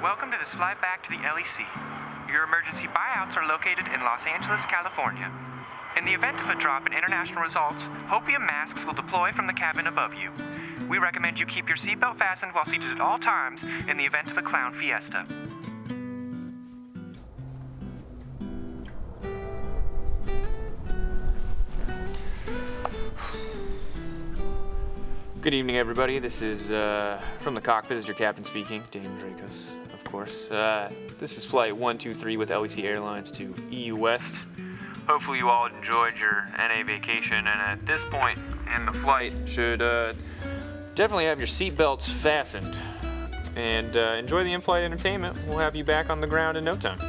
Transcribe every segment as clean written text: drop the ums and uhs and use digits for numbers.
Welcome to this flight back to the LEC. Your emergency buyouts are located in Los Angeles, California. In the event of a drop in international results, hopium masks will deploy from the cabin above you. We recommend you keep your seatbelt fastened while seated at all times in the event of a clown fiesta. Good evening, everybody. This is, from the cockpit, is your captain speaking, Dan Dracos, of course. This is flight 123 with LEC Airlines to EU West. Hopefully you all enjoyed your NA vacation, and at this point in the flight, should definitely have your seatbelts fastened. And enjoy the in-flight entertainment. We'll have you back on the ground in no time.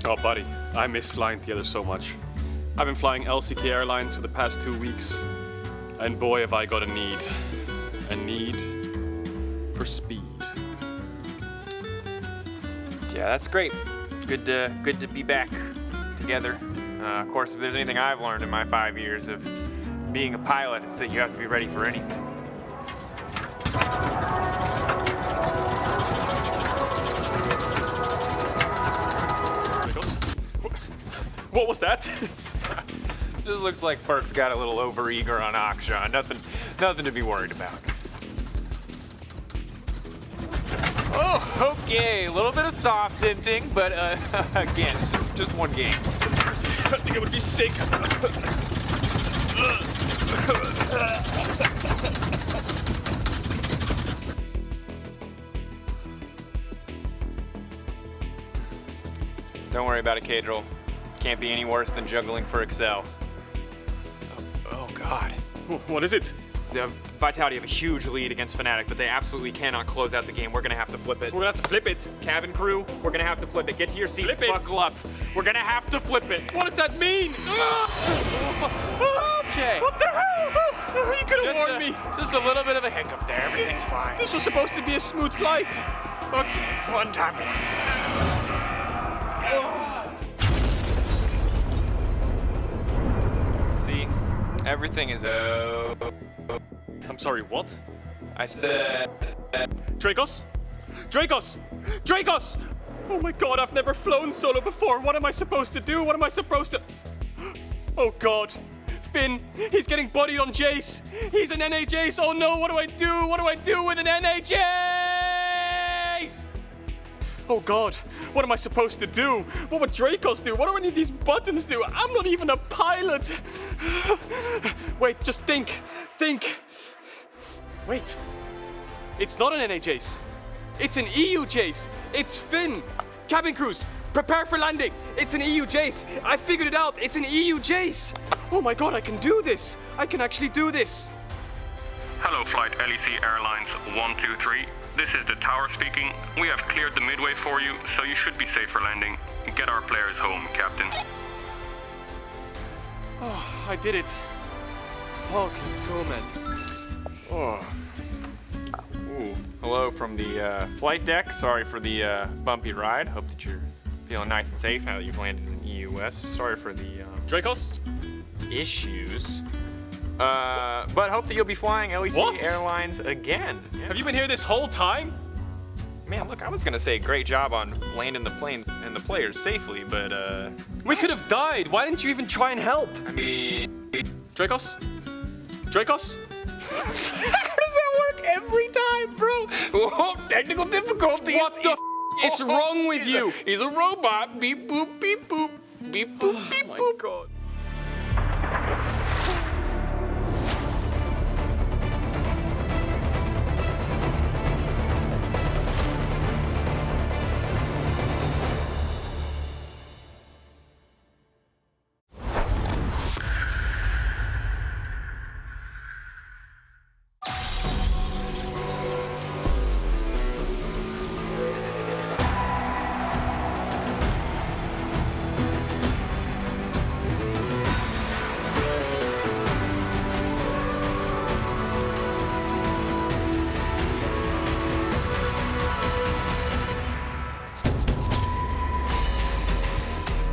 Oh, buddy, I miss flying together so much. I've been flying LCK Airlines for the past 2 weeks. And boy, have I got a need for speed. Yeah, that's great. Good to be back together. Of course, if there's anything I've learned in my 5 years of being a pilot, it's that you have to be ready for anything. What was that? This looks like Burke's got a little overeager on Akshan. Nothing to be worried about. Oh, okay. A little bit of soft tinting, but again, just one game. I think I would be sick. Don't worry about it, Cadril. Can't be any worse than juggling for Excel. Oh God. What is it? The Vitality have a huge lead against Fnatic, but they absolutely cannot close out the game. We're gonna have to flip it. We're gonna have to flip it. Cabin crew, we're gonna have to flip it. Get to your seats, Flip it. buckle up. We're gonna have to flip it. What does that mean? Okay. What the hell? You could have warned me. Just a little bit of a hiccup there. Everything's fine. This was supposed to be a smooth flight. Okay, one time more. See, everything is I'm sorry, what? I said. Dracos? Dracos! Dracos! Oh my god, I've never flown solo before. What am I supposed to do? What am I supposed to... Oh god. Finn, he's getting bodied on Jace. He's an NA Jace. Oh no, what do I do? What do I do with an NA Jace? Oh god, what am I supposed to do? What would Dracos do? What do any of these buttons do? I'm not even a pilot. Wait, just think. Wait, it's not an NA Jace. It's an EU Jace. It's Finn. Cabin crews, prepare for landing. It's an EU Jace. I figured it out. It's an EU Jace. Oh my god, I can do this. I can actually do this. Hello, flight LEC Airlines 123. This is the tower speaking. We have cleared the midway for you, so you should be safe for landing. Get our players home, Captain. Oh, I did it. Okay, let's go, man. Oh. Ooh. Hello from the flight deck. Sorry for the bumpy ride. Hope that you're feeling nice and safe now that you've landed in EU West. Sorry for the Dracos? issues. But hope that you'll be flying LEC What? Airlines again. Yeah. Have you been here this whole time? Man, look, I was gonna say great job on landing the plane and the players safely, but We could have died. Why didn't you even try and help? I mean, Dracos? Dracos? how does that work every time, bro? Oh, technical difficulties. What the is wrong with you? He's a robot. Beep boop, beep boop, beep boop, beep Oh my boop. god.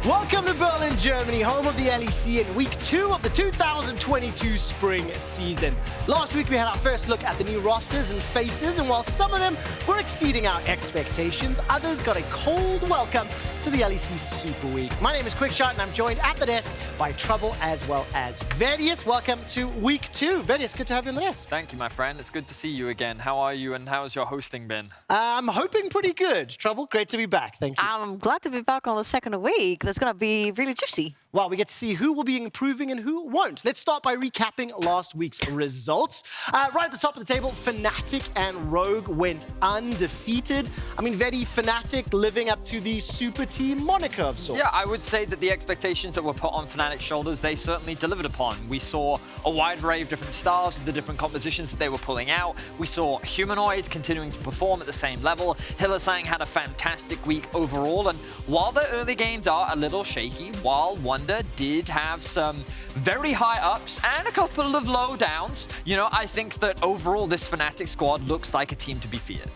Welcome to Berlin, Germany, home of the LEC in week 2 of the 2022 spring season. Last week we had our first look at the new rosters and faces, and while some of them were exceeding our expectations, others got a cold welcome to the LEC Super Week. My name is Quickshot, and I'm joined at the desk by Trouble as well as Verdius. Welcome to week 2. Verdius, good to have you on the desk. Thank you, my friend. It's good to see you again. How are you, and how's your hosting been? I'm hoping pretty good. Trouble, great to be back. Thank you. I'm glad to be back on the second week. That's going to be really juicy. Well, we get to see who will be improving and who won't. Let's start by recapping last week's results. Right at the top of the table, Fnatic and Rogue went undefeated. I mean, very Fnatic living up to the super team moniker of sorts. Yeah, I would say that the expectations that were put on Fnatic's shoulders, they certainly delivered upon. We saw a wide array of different styles with the different compositions that they were pulling out. We saw Humanoid continuing to perform at the same level. Hylissang had a fantastic week overall, and while the early games are a little shaky, while Wonder did have some very high ups and a couple of low downs, you know, I think that overall this Fnatic squad looks like a team to be feared.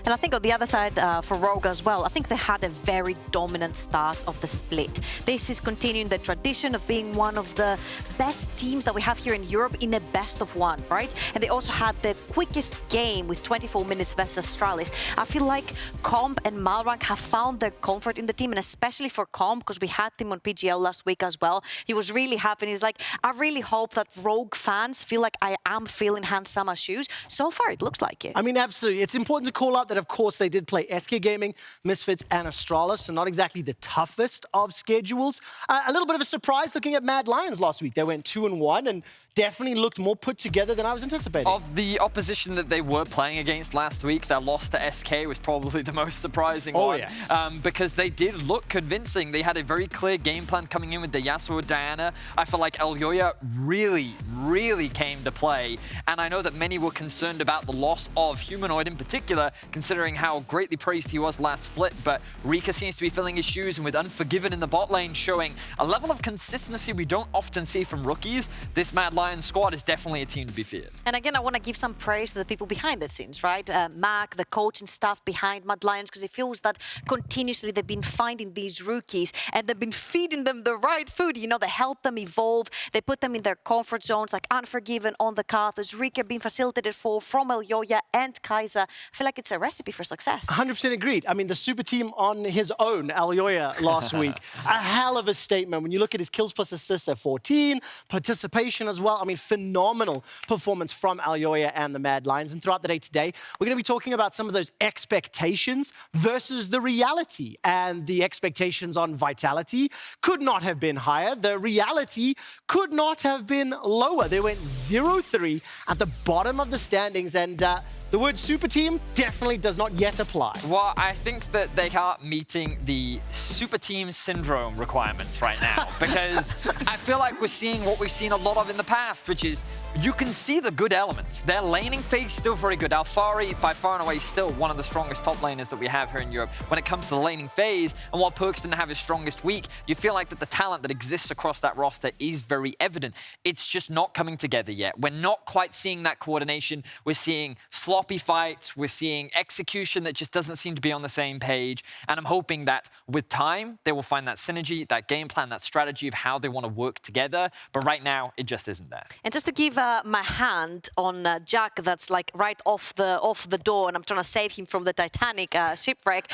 And I think on the other side for Rogue as well, I think they had a very dominant start of the split. This is continuing the tradition of being one of the best teams that we have here in Europe in a best of one, right? And they also had the quickest game with 24 minutes versus Astralis. I feel like Comp and Malrank have found their comfort in the team, and especially for Comp, because we had him on PGL last week as well. He was really happy. He's like, I really hope that Rogue fans feel like I am feeling Hans Sommer's shoes. So far, it looks like it. I mean, absolutely. It's important to call out that, of course, they did play SK Gaming, Misfits, and Astralis, so not exactly the toughest of schedules. A little bit of a surprise looking at Mad Lions last week. They went 2-1 and definitely looked more put together than I was anticipating. Of the opposition that they were playing against last week, their loss to SK was probably the most surprising one. Yes. Because they did look convincing. They had a very clear game plan coming in with the Yasuo Diana. I feel like Elyoya really came to play. And I know that many were concerned about the loss of Humanoid in particular, considering how greatly praised he was last split. But Rika seems to be filling his shoes, and with Unforgiven in the bot lane showing a level of consistency we don't often see from rookies, this Mad Lions squad is definitely a team to be feared. And again, I want to give some praise to the people behind the scenes, right? Mac, the coaching staff behind Mad Lions, because it feels that continuously they've been finding these rookies and they've been feeding them the right food. You know, they help them evolve. They put them in their comfort zones, like Unforgiven on the Carthus, Rika being facilitated from Elyoya and Kaiser. I feel like it's a recipe for success. 100% agreed. I mean, the super team on his own, Elyoya, last week, a hell of a statement. When you look at his kills plus assists at 14, participation as well. I mean, phenomenal performance from Elyoya and the Mad Lions. And throughout the day today, we're going to be talking about some of those expectations versus the reality. And the expectations on Vitality could not have been higher. The reality could not have been lower. They went 0-3 at the bottom of the standings, and the word super team definitely does not yet apply. Well, I think that they are meeting the super team syndrome requirements right now, because I feel like we're seeing what we've seen a lot of in the past, which is you can see the good elements. Their laning phase still very good. Alfari, by far and away, still one of the strongest top laners that we have here in Europe when it comes to the laning phase. And while Perks didn't have his strongest week, you feel like that the talent that exists across that roster is very evident. It's just not coming together yet. We're not quite seeing that coordination. We're seeing sloppy fights. We're seeing execution that just doesn't seem to be on the same page. And I'm hoping that with time, they will find that synergy, that game plan, that strategy of how they want to work together. But right now, it just isn't there. And just to give my hand on Jack, that's like right off the door, and I'm trying to save him from the Titanic shipwreck.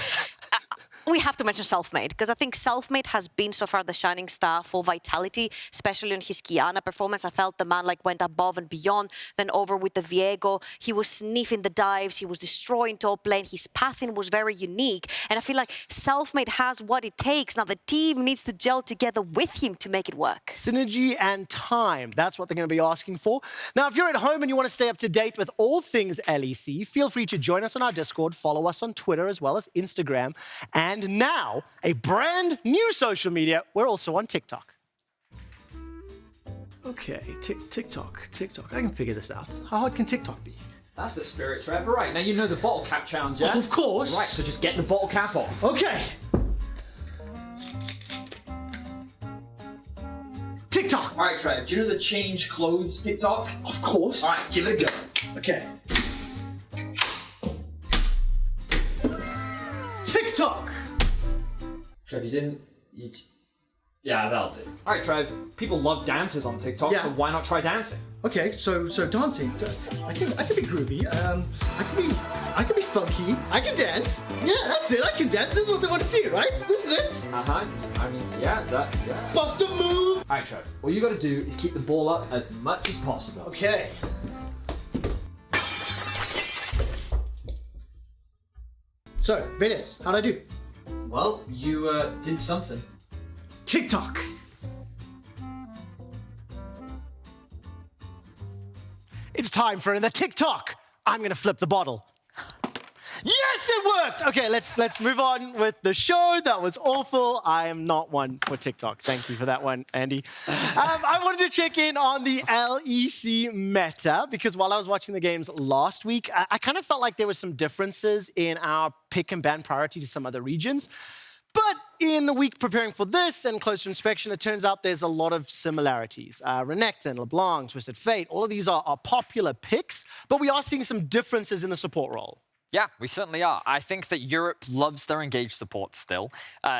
We have to mention Selfmade, because I think Selfmade has been so far the shining star for Vitality, especially on his Kiana performance. I felt the man like went above and beyond. Then over with the Viego, he was sniffing the dives, he was destroying top lane, his pathing was very unique. And I feel like Selfmade has what it takes. Now the team needs to gel together with him to make it work. Synergy and time, that's what they're going to be asking for. Now, if you're at home and you want to stay up to date with all things LEC, feel free to join us on our Discord, follow us on Twitter as well as Instagram, and now a brand new social media. We're also on TikTok. Okay, TikTok. I can figure this out. How hard can TikTok be? That's the spirit, Trevor. Right, now you know the bottle cap challenge, yeah? Of course. Right, so just get the bottle cap off. Okay. TikTok. All right, Trev, do you know the change clothes TikTok? Of course. All right, give it a go. Okay. TikTok. Trev, you didn't... Yeah, that'll do. All right, Trev. People love dances on TikTok, Yeah. so why not try dancing? Okay, so dancing. I can be groovy. I can be funky. I can dance. Yeah, that's it. I can dance. This is what they want to see, right? This is it. I mean, yeah. Bust a move. All right, Trev. All you got to do is keep the ball up as much as possible. Okay. So, Venus, how'd I do? Well, you did something. TikTok. It's time for the TikTok. I'm gonna flip the bottle. Yes, it worked. Okay, let's move on with the show. That was awful. I am not one for TikTok. Thank you for that one, Andy. I wanted to check in on the LEC meta because while I was watching the games last week, I kind of felt like there were some differences in our pick and ban priority to some other regions. But in the week preparing for this and closer inspection, it turns out there's a lot of similarities. Renekton, LeBlanc, Twisted Fate, all of these are popular picks, but we are seeing some differences in the support role. Yeah, we certainly are. I think that Europe loves their engaged support still.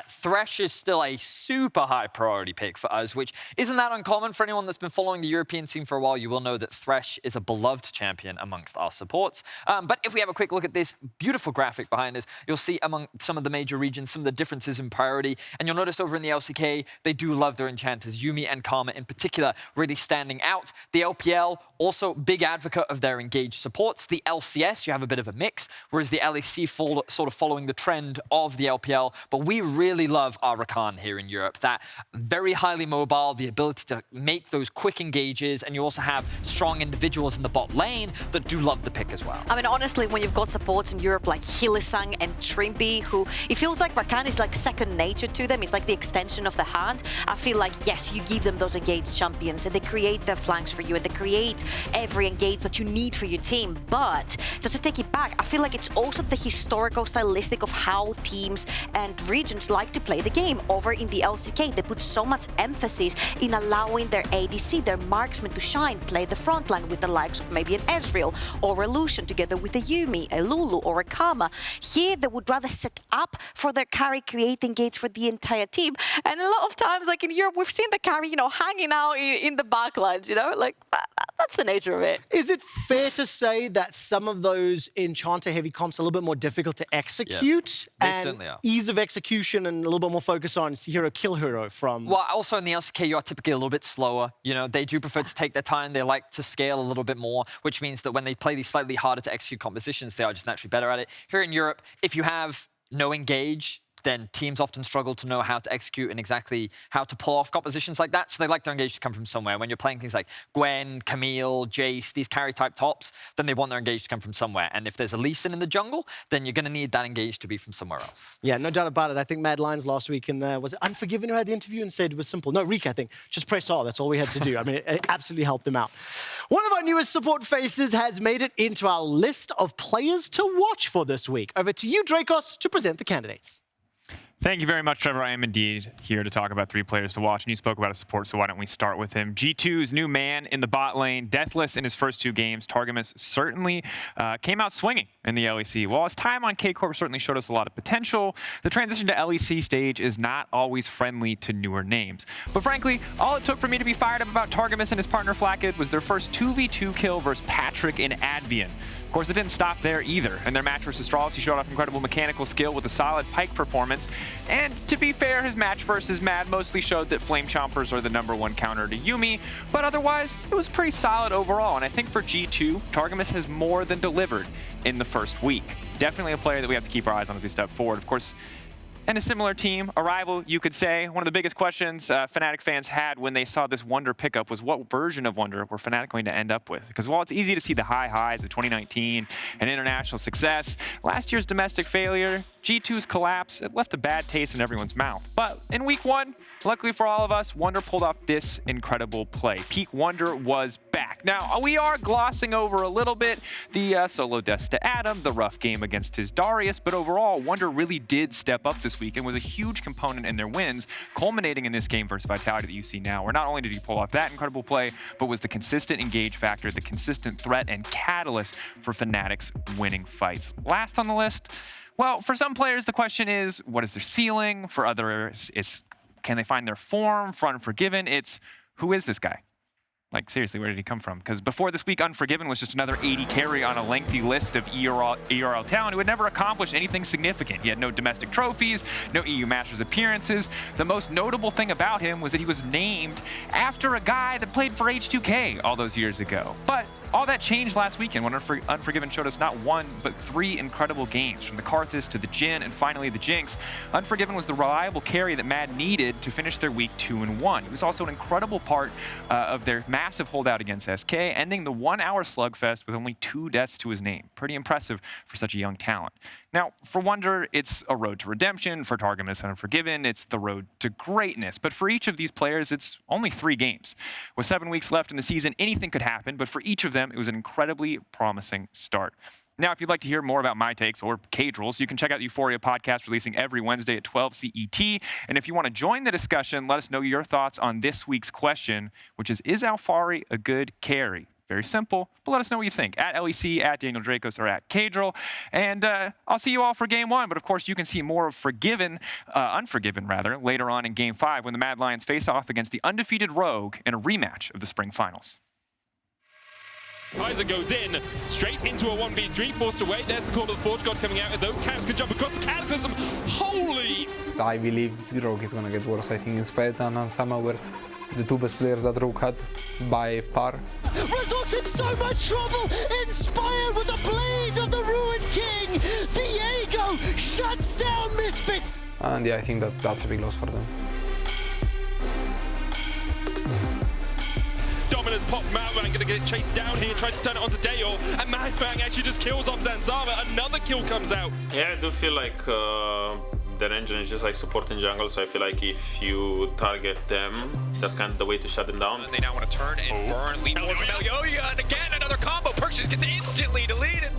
Thresh is still a super high priority pick for us, which isn't that uncommon for anyone that's been following the European scene for a while. You will know that Thresh is a beloved champion amongst our supports. But if we have a quick look at this beautiful graphic behind us, you'll see among some of the major regions some of the differences in priority. And you'll notice over in the LCK, they do love their enchanters. Yuumi and Karma in particular really standing out. The LPL, also big advocate of their engaged supports. The LCS, you have a bit of a mix. Whereas the LEC sort of following the trend of the LPL. But we really love our Rakan here in Europe. That very highly mobile, the ability to make those quick engages, and you also have strong individuals in the bot lane that do love the pick as well. I mean, honestly, when you've got supports in Europe like Hylissang and Trimby, who it feels like Rakan is like second nature to them. It's like the extension of the hand. I feel like, yes, you give them those engaged champions and they create their flanks for you and they create every engage that you need for your team. But just to take it back, I feel like it's also the historical stylistic of how teams and regions like to play the game. Over in the LCK, they put so much emphasis in allowing their ADC, their marksman, to shine, play the front line with the likes of maybe an Ezreal or a Lucian together with a Yuumi, a Lulu or a Karma. Here, they would rather set up for their carry, create engage for the entire team. And a lot of times, like in Europe, we've seen the carry, hanging out in the backlines, like that's the nature of it. Is it fair to say that some of those enchanter-heavy comps are a little bit more difficult to execute? They and certainly are. Ease of execution and a little bit more focus on hero kill hero from... Well, also in the LCK, you are typically a little bit slower. They do prefer to take their time. They like to scale a little bit more, which means that when they play these slightly harder to execute compositions, they are just naturally better at it. Here in Europe, if you have no engage, then teams often struggle to know how to execute and exactly how to pull off compositions like that. So they like their engage to come from somewhere. When you're playing things like Gwen, Camille, Jace, these carry-type tops, then they want their engage to come from somewhere. And if there's a Lee Sin in the jungle, then you're going to need that engage to be from somewhere else. Yeah, no doubt about it. I think Mad Lions last week was it Unforgiven who had the interview and said it was simple? No, Reek, I think. Just press R. That's all we had to do. I mean, it absolutely helped them out. One of our newest support faces has made it into our list of players to watch for this week. Over to you, Dracos, to present the candidates. Thank you very much, Trevor. I am indeed here to talk about 3 players to watch, and you spoke about a support, so why don't we start with him. G2's new man in the bot lane, deathless in his first 2 games. Targamas certainly came out swinging in the LEC. While his time on K-Corp certainly showed us a lot of potential, the transition to LEC stage is not always friendly to newer names. But frankly, all it took for me to be fired up about Targamas and his partner FLICKR was their first 2v2 kill versus Patrick and Advian. Of course, it didn't stop there either. In their match versus Strauss, he showed off incredible mechanical skill with a solid pike performance. And to be fair, his match versus Mad mostly showed that Flame Chompers are the #1 counter to Yuumi, but otherwise, it was pretty solid overall. And I think for G2, Targamas has more than delivered in the first week. Definitely a player that we have to keep our eyes on as we step forward. Of course, and a similar team, a rival, you could say. One of the biggest questions Fnatic fans had when they saw this Wunder pickup was what version of Wunder were Fnatic going to end up with? Because while it's easy to see the high highs of 2019 and international success, last year's domestic failure, G2's collapse, it left a bad taste in everyone's mouth. But in week 1, luckily for all of us, Wunder pulled off this incredible play. Peak Wunder was back. Now, we are glossing over a little bit the solo deaths to Adam, the rough game against his Darius, but overall, Wunder really did step up this week and was a huge component in their wins, culminating in this game versus Vitality that you see now, where not only did he pull off that incredible play, but was the consistent engage factor, the consistent threat and catalyst for Fnatic's winning fights. Last on the list, well, for some players, the question is, what is their ceiling? For others, it's can they find their form for Unforgiven? It's, who is this guy? Like, seriously, where did he come from? Because before this week, Unforgiven was just another 80 carry on a lengthy list of ERL talent who had never accomplished anything significant. He had no domestic trophies, no EU Masters appearances. The most notable thing about him was that he was named after a guy that played for H2K all those years ago. But all that changed last weekend when Unforgiven showed us not one, but 3 incredible games, from the Karthus to the Jhin and finally the Jinx. Unforgiven was the reliable carry that Mad needed to finish their week 2-1. He was also an incredible part of their massive holdout against SK, ending the 1-hour slugfest with only 2 deaths to his name. Pretty impressive for such a young talent. Now, for Wunder, it's a road to redemption. For Targamas and Unforgiven, it's the road to greatness. But for each of these players, it's only 3 games. With 7 weeks left in the season, anything could happen, but for each of them, it was an incredibly promising start. Now, if you'd like to hear more about my takes or Cadrill's, you can check out the Euphoria podcast releasing every Wednesday at 12 CET. And if you want to join the discussion, let us know your thoughts on this week's question, which is Alfari a good carry? Very simple, but let us know what you think. At LEC, at Daniel Dracos, or at Cadrill. And I'll see you all for Game 1. But of course, you can see more of Unforgiven later on in Game 5 when the Mad Lions face off against the undefeated Rogue in a rematch of the Spring Finals. Kaiser goes in, straight into a 1v3, forced away. There's the call of the Forge God coming out, and those Caps can jump across the Cataclysm. Holy! I believe Rogue is gonna get worse. I think Inspired and Ansama were the 2 best players that Rogue had by far. Results in so much trouble! Inspired with the blade of the Ruined King! Diego shuts down Misfits! And yeah, I think that's a big loss for them. Dominus pop Malfang gonna get chased down here, tries to turn it onto Dale, and Malfang actually just kills off Zanzava. Another kill comes out. Yeah, I do feel like their engine is just like supporting jungle, so I feel like if you target them, that's kind of the way to shut them down. They now want to turn and burn, lead more from Elyoya, and again another combo. Purchase gets instantly deleted.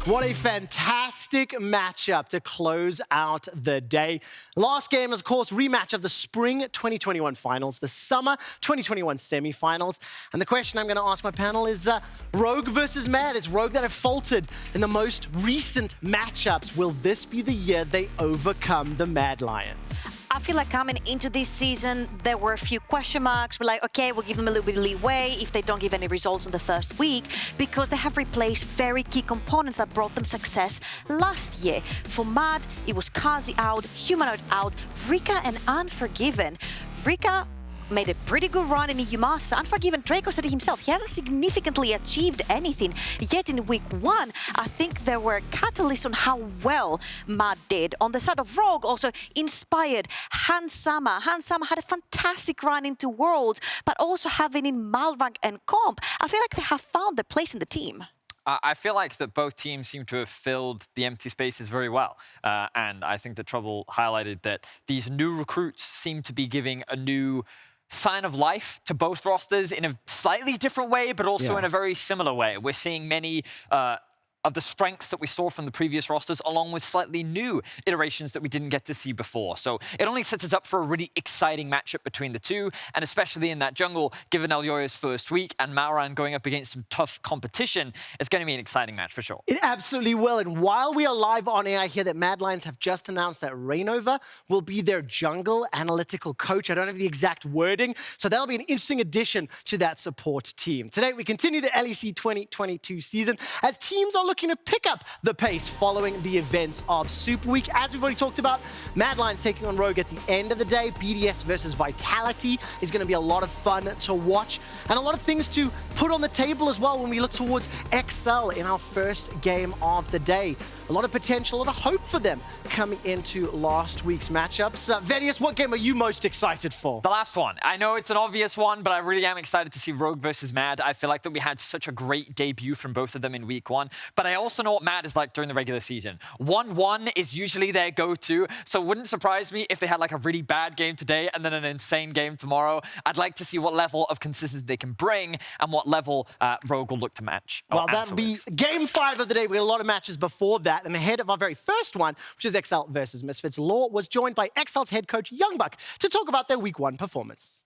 What a fantastic matchup to close out the day. Last game is, of course, rematch of the Spring 2021 Finals, the Summer 2021 Semi-Finals. And the question I'm going to ask my panel is Rogue versus Mad. It's Rogue that have faltered in the most recent matchups. Will this be the year they overcome the Mad Lions? I feel like coming into this season, there were a few question marks. We're like, okay, we'll give them a little bit of leeway if they don't give any results in the first week, because they have replaced very key components that brought them success last year. For Mad, it was Kazi out, Humanoid out, Rika and Unforgiven. Rika made a pretty good run in EU Masters. Unforgiven, Draco said it himself, he hasn't significantly achieved anything yet in week 1. I think there were catalysts on how well Mad did. On the side of Rogue, also Inspired, Hansama. Hansama had a fantastic run into Worlds, but also having in Malrank and Comp, I feel like they have found their place in the team. I feel like that both teams seem to have filled the empty spaces very well. And I think that Trouble highlighted that these new recruits seem to be giving a new sign of life to both rosters in a slightly different way, but also in a very similar way. We're seeing many of the strengths that we saw from the previous rosters, along with slightly new iterations that we didn't get to see before. So it only sets us up for a really exciting matchup between the two, and especially in that jungle, given Elyoya's first week and Mauran going up against some tough competition, it's going to be an exciting match for sure. It absolutely will. And while we are live on air, I hear that Mad Lions have just announced that Rainova will be their jungle analytical coach. I don't have the exact wording, so that'll be an interesting addition to that support team. Today, we continue the LEC 2022 season as teams are looking to pick up the pace following the events of Super Week. As we've already talked about, Mad Lions taking on Rogue at the end of the day. BDS versus Vitality is going to be a lot of fun to watch, and a lot of things to put on the table as well when we look towards XL in our first game of the day. A lot of potential, a lot of hope for them coming into last week's matchups. Vedius, what game are you most excited for? The last one. I know it's an obvious one, but I really am excited to see Rogue versus Mad. I feel like that we had such a great debut from both of them in week 1, but I also know what Mad is like during the regular season. 1-1 is usually their go-to, so it wouldn't surprise me if they had like a really bad game today and then an insane game tomorrow. I'd like to see what level of consistency they can bring and what level Rogue will look to match. Well, that'll be game 5 of the day. We had a lot of matches before that, and ahead of our very first one, which is XL versus Misfits, Law was joined by XL's head coach Youngbuck to talk about their week 1 performance.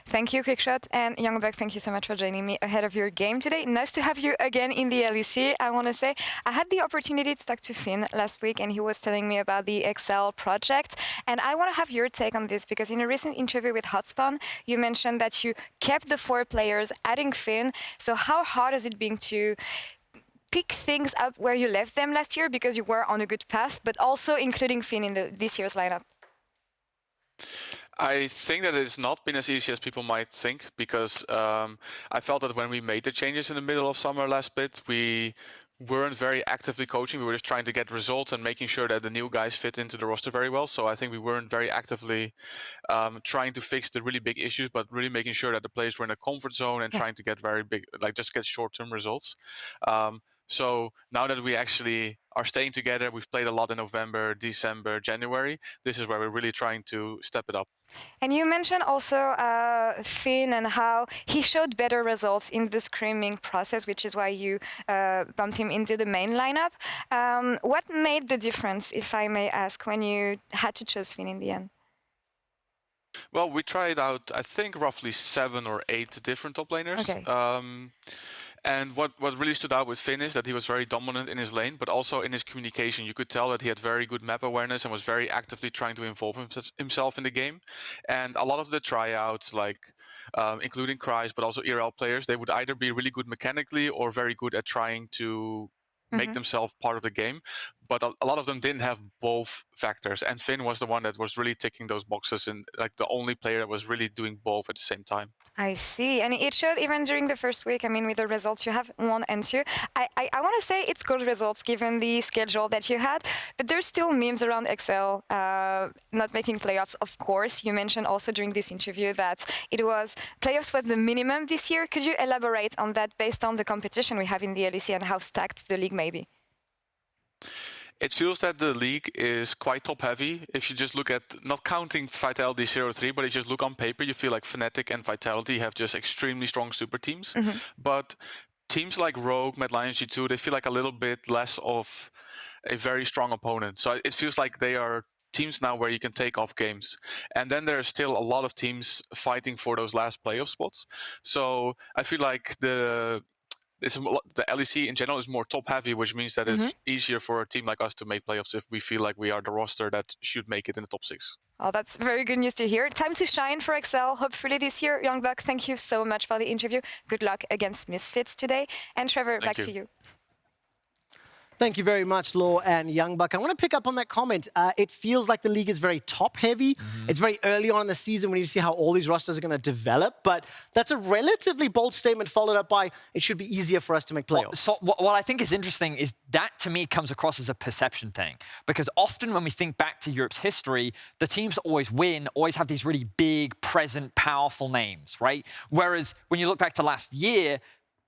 Thank you, Quickshot. And Youngbuck, thank you so much for joining me ahead of your game today. Nice to have you again in the LEC. I want to say I had the opportunity to talk to Finn last week, and he was telling me about the Excel project. And I want to have your take on this, because in a recent interview with Hotspun, you mentioned that you kept the 4 players, adding Finn. So how hard has it been to pick things up where you left them last year, because you were on a good path, but also including Finn in this year's lineup? I think that it's not been as easy as people might think, because I felt that when we made the changes in the middle of summer last bit, we weren't very actively coaching. We were just trying to get results and making sure that the new guys fit into the roster very well. So I think we weren't very actively trying to fix the really big issues, but really making sure that the players were in a comfort zone and trying to get very big, like just get short-term results. So now that we actually are staying together, we've played a lot in November, December, January. This is where we're really trying to step it up. And you mentioned also Finn and how he showed better results in the scrimming process, which is why you bumped him into the main lineup. What made the difference, if I may ask, when you had to choose Finn in the end? Well, we tried out, I think, roughly 7 or 8 different top laners. Okay. And what really stood out with Finn is that he was very dominant in his lane, but also in his communication. You could tell that he had very good map awareness and was very actively trying to involve himself in the game. And a lot of the tryouts, like including Cries, but also ERL players, they would either be really good mechanically or very good at trying to make themselves part of the game. But a lot of them didn't have both factors. And Finn was the one that was really ticking those boxes, and like the only player that was really doing both at the same time. I see. And it showed even during the first week. I mean, with the results you have 1 and 2. I want to say it's good results given the schedule that you had, but there's still memes around Excel not making playoffs, of course. You mentioned also during this interview that playoffs was the minimum this year. Could you elaborate on that based on the competition we have in the LEC and how stacked the league may be? It feels that the league is quite top heavy. If you just look at, not counting Vitality 03, but if you just look on paper, you feel like Fnatic and Vitality have just extremely strong super teams. But teams like Rogue, Mad Lions, G2, they feel like a little bit less of a very strong opponent. So it feels like they are teams now where you can take off games. And then there's still a lot of teams fighting for those last playoff spots. So I feel like the LEC in general is more top heavy, which means that it's easier for a team like us to make playoffs if we feel like we are the roster that should make it in the top 6. Oh, that's very good news to hear. Time to shine for Excel, hopefully this year. Youngbuck, thank you so much for the interview. Good luck against Misfits today. And Trevor, back to you. Thank you very much, Law and Youngbuck. I want to pick up on that comment. It feels like the league is very top-heavy. It's very early on in the season. We need to see how all these rosters are going to develop. But that's a relatively bold statement followed up by, it should be easier for us to make playoffs. So what I think is interesting is that, to me, comes across as a perception thing. Because often when we think back to Europe's history, the teams that always win always have these really big, present, powerful names, right? Whereas when you look back to last year,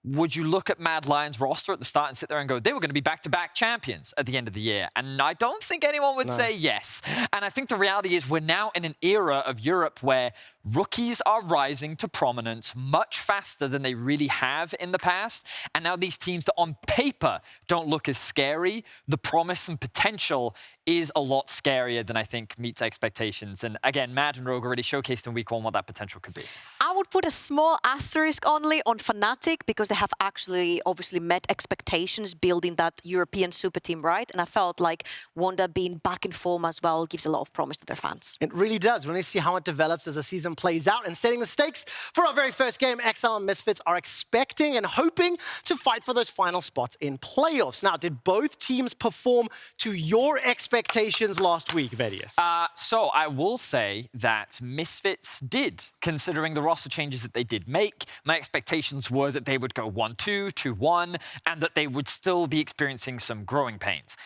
would you look at Mad Lions' roster at the start and sit there and go, they were going to be back-to-back champions at the end of the year? And I don't think anyone would say yes. And I think the reality is we're now in an era of Europe where rookies are rising to prominence much faster than they really have in the past. And now these teams that on paper don't look as scary, the promise and potential is a lot scarier than I think meets expectations. And again, Mad and Rogue already showcased in week 1 what that potential could be. I would put a small asterisk only on Fnatic because they have actually obviously met expectations building that European super team, right? And I felt like Wanda being back in form as well gives a lot of promise to their fans. It really does. When we see how it develops as the season plays out and setting the stakes for our very first game, XL and Misfits are expecting and hoping to fight for those final spots in playoffs. Now, did both teams perform to your expectations last week, Vedius? So I will say that Misfits did, considering the roster changes that they did make. My expectations were that they would go 1-2, 2-1, and that they would still be experiencing some growing pains.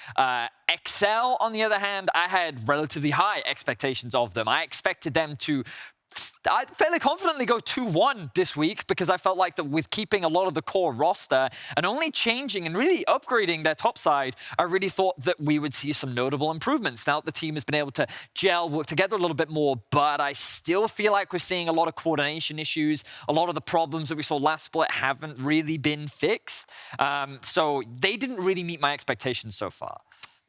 XL, on the other hand, I had relatively high expectations of them. I expected them to I'd fairly confidently go 2-1 this week because I felt like that with keeping a lot of the core roster and only changing and really upgrading their top side, I really thought that we would see some notable improvements. Now that the team has been able to gel, work together a little bit more, but I still feel like we're seeing a lot of coordination issues. A lot of the problems that we saw last split haven't really been fixed. So they didn't really meet my expectations so far.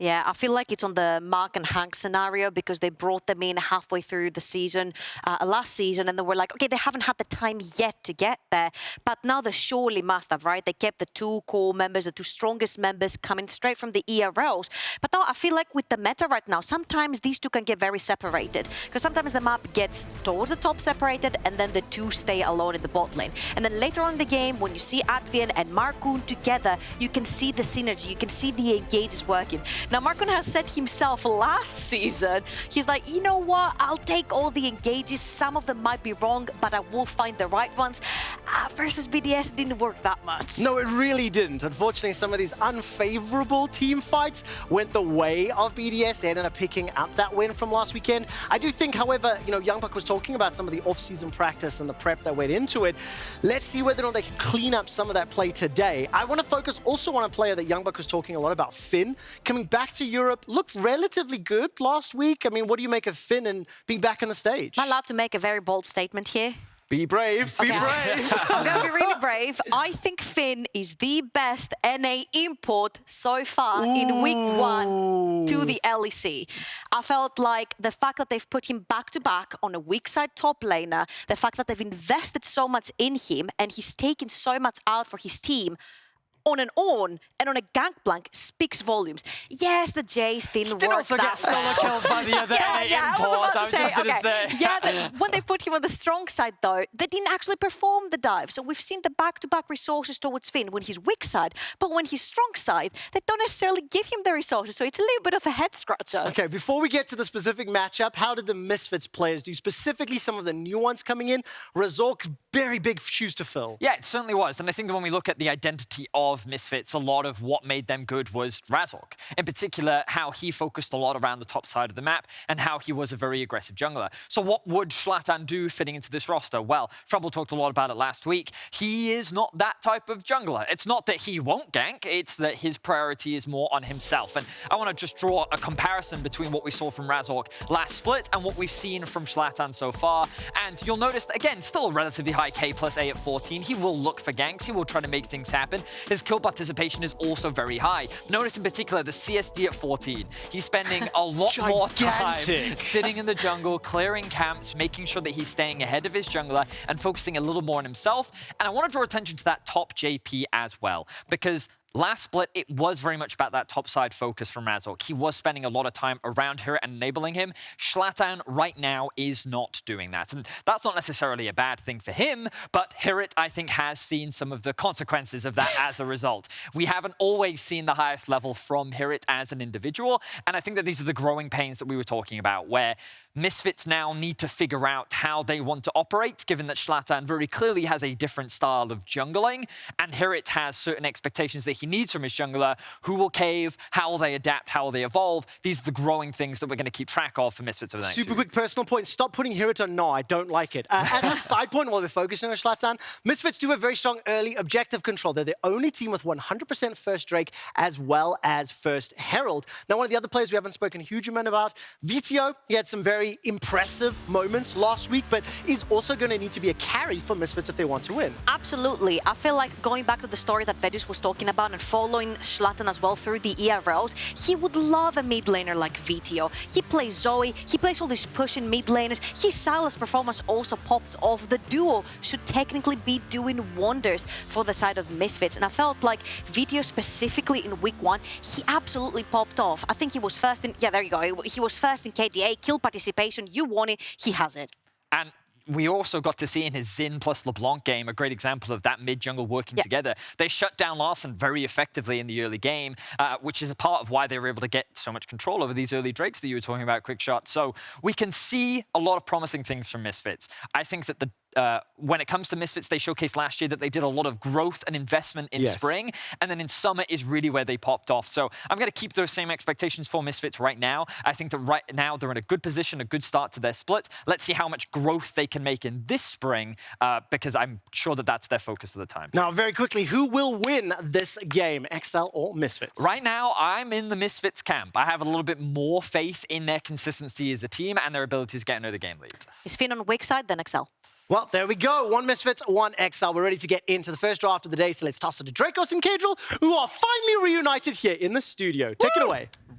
Yeah, I feel like it's on the Mark and Hank scenario because they brought them in halfway through the season, last season, and they were like, okay, they haven't had the time yet to get there, but now they surely must have, right? They kept the 2 core members, the 2 strongest members coming straight from the ERLs. But now I feel like with the meta right now, sometimes these 2 can get very separated because sometimes the map gets towards the top separated and then the 2 stay alone in the bot lane. And then later on in the game, when you see Advian and Markoon together, you can see the synergy, you can see the engages working. Now, Markoon has said himself last season, he's like, you know what, I'll take all the engages, some of them might be wrong, but I will find the right ones. Versus BDS didn't work that much. No, it really didn't. Unfortunately, some of these unfavorable team fights went the way of BDS. They ended up picking up that win from last weekend. I do think, however, you know, Youngbuck was talking about some of the off-season practice and the prep that went into it. Let's see whether or not they can clean up some of that play today. I want to focus also on a player that Youngbuck was talking a lot about, Finn. Coming back to Europe, looked relatively good last week. I mean, what do you make of Finn and being back on the stage? Am I allowed to make a very bold statement here? Be brave, be brave. I'm going to be really brave. I think Finn is the best NA import so far in week 1 to the LEC. I felt like the fact that they've put him back-to-back on a weak side top laner, the fact that they've invested so much in him and he's taken so much out for his team, on and on a Gangplank speaks volumes. Yes, the Jace didn't work also that get solo well. killed by the other NA import, I was just going to say. Yeah, when they put him on the strong side, though, they didn't actually perform the dive. So we've seen the back-to-back resources towards Finn when he's weak side, but when he's strong side, they don't necessarily give him the resources, so it's a little bit of a head-scratcher. Okay, before we get to the specific matchup, how did the Misfits players do? Specifically, some of the new ones coming in. Razork, very big shoes to fill. Yeah, it certainly was. And I think that when we look at the identity of Misfits, a lot of what made them good was Razork. In particular, how he focused a lot around the top side of the map and how he was a very aggressive jungler. So what would Zlatan do fitting into this roster? Well, Trouble talked a lot about it last week. He is not that type of jungler. It's not that he won't gank, it's that his priority is more on himself. And I want to just draw a comparison between what we saw from Razork last split and what we've seen from Zlatan so far. And you'll notice, again, still a relatively high K plus A at 14. He will look for ganks. He will try to make things happen. His kill participation is also very high. Notice in particular the CSD at 14. He's spending a lot more time sitting in the jungle, clearing camps, making sure that he's staying ahead of his jungler and focusing a little more on himself. And I want to draw attention to that top JP as well, because last split, it was very much about that top side focus from Razork. He was spending a lot of time around her and enabling him. Zlatan right now is not doing that. And that's not necessarily a bad thing for him, but Hirit, I think, has seen some of the consequences of that as a result. We haven't always seen the highest level from Hirit as an individual. And I think that these are the growing pains that we were talking about, where Misfits now need to figure out how they want to operate, given that Zlatan very clearly has a different style of jungling, and Hirit has certain expectations that he needs from his jungler. Who will cave? How will they adapt? How will they evolve? These are the growing things that we're going to keep track of for Misfits over the next Super quick personal point. Stop putting Hirit on no, I don't like it. As a side point, while we're focusing on Zlatan, Misfits do have very strong early objective control. They're the only team with 100% first Drake as well as first Herald. Now, one of the other players we haven't spoken a huge amount about, Vito, he had some very impressive moments last week, but is also going to need to be a carry for Misfits if they want to win. Absolutely. I feel like going back to the story that Vedus was talking about and following Zlatan as well through the ERLs, he would love a mid laner like Vito. He plays Zoe, he plays all these pushing mid laners. His Silas performance also popped off. The duo should technically be doing wonders for the side of Misfits. And I felt like Vito specifically in week 1, he absolutely popped off. I think he was first in, yeah, there you go. He was first in KDA, kill participation. You want it, he has it. And we also got to see in his Xin plus LeBlanc game a great example of that mid-jungle working together. They shut down Larson very effectively in the early game, which is a part of why they were able to get so much control over these early Drakes that you were talking about, Quick Shot. So we can see a lot of promising things from Misfits. I think that when it comes to Misfits, they showcased last year that they did a lot of growth and investment in spring, and then in summer is really where they popped off. So I'm going to keep those same expectations for Misfits right now. I think that right now they're in a good position, a good start to their split. Let's see how much growth they can make in this spring, because I'm sure that that's their focus at the time. Now, very quickly, who will win this game, XL or Misfits? Right now, I'm in the Misfits camp. I have a little bit more faith in their consistency as a team and their ability to get another game lead. Is Finn on weak side, then XL? Well, there we go. 1 Misfits, 1 XL. We're ready to get into the first draft of the day, so let's toss it to Dracos and Cadril, who are finally reunited here in the studio. Take it away.